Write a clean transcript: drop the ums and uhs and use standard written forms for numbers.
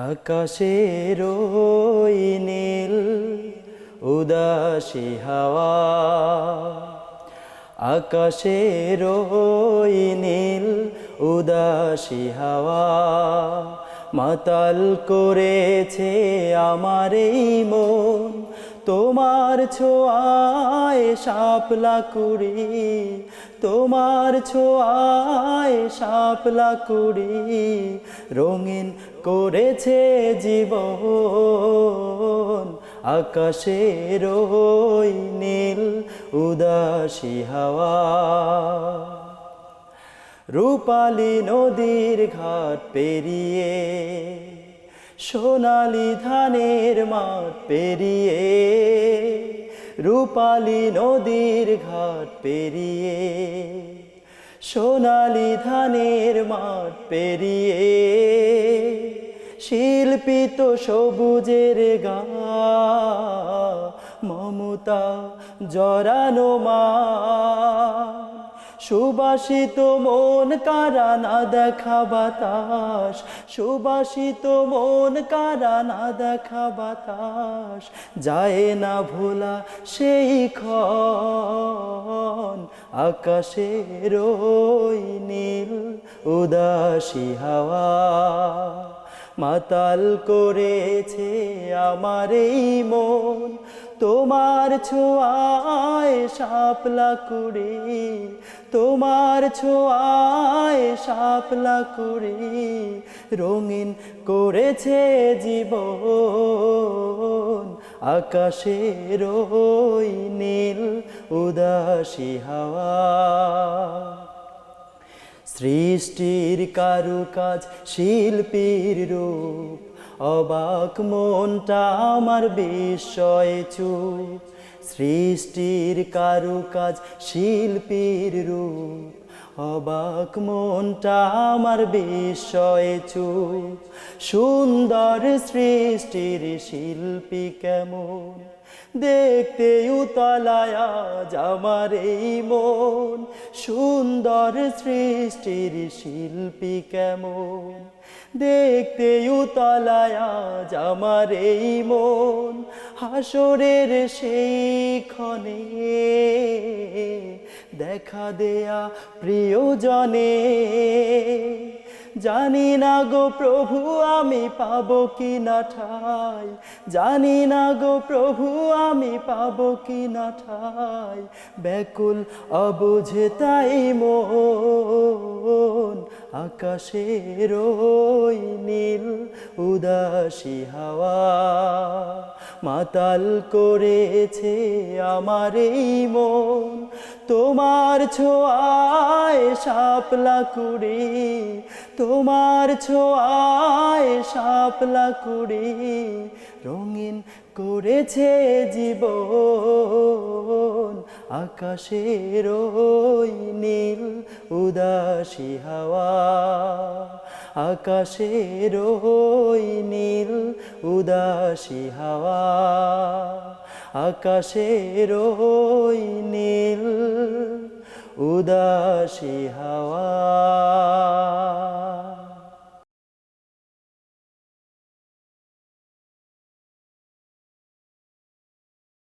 আকাশের ওই নীল উদাসী হাওয়া, আকাশের ওই নীল উদাসী হাওয়া মাতাল করেছে আমার এই মন। তোমার ছোঁয়ায় শাপলা কুড়ি, তোমার ছোঁয়ায় শাপলা কুড়ি রঙিন করেছে জীবন। আকাশের ওই নীল উদাসী হাওয়া, রূপালী নদীর ঘাট পেরিয়ে, সোনালি ধানের মাঠ পেরিয়ে, রূপালী নদীর ঘাট পেরিয়ে, সোনালি ধানের মাঠ পেরিয়ে, শিল্পিত সবুজের গা মমতা জড়ানো মা, সুবাসিত মন কারা না দেখা বাতাস, সুবাসিত মন কারা না দেখা বাতাস, যায় না ভোলা সেই ক্ষণ। আকাশের ওই নীল উদাসী হাওয়া মাতাল করেছে আমার এই মন। তোমার ছোঁয়ায় শাপলা কুড়ি, তোমার ছোঁয়ায় শাপলা কুড়ি রঙিন করেছে জীবন। আকাশের ওই নীল উদাসী হাওয়া, সৃষ্টির কারুকাজ শিল্পীর রূপ, অবাক মনটা আমার বিস্ময়ে চুপ। সৃষ্টির কারুকাজ শিল্পীর রূপ, অবাক মনটা আমার বিস্ময়ে চুপ। সুন্দর সৃষ্টির শিল্পী কেমন দেখতে উতলায় আজ আমার এই মন। সুন্দর সৃষ্টির শিল্পী কেমন দেখতে উতলায় আজ আমার এই মন। হাসরের সেই ক্ষণে দেখা দেয়া প্রিয়জনে, জানি না গো প্রভু আমি পাবো কি না ঠাই, জানি না গো প্রভু আমি পাবো কি না ঠাই, ব্যাকুল অবুঝে তাই মন। আকাশের ওই নীল উদাসী হাওয়া মাতাল করেছে আমার এই মন। তোমার ছোঁয়ায় শাপলা কুড়ি, তোমার ছোঁয়ায় শাপলা কুড়ি রঙিন করেছে জীবন। আকাশের ওই নীল উদাসী হাওয়া, আকাশের ওই নীল উদাসী হাওয়া, আকাশের ওই নীল উদাসী হাওয়া।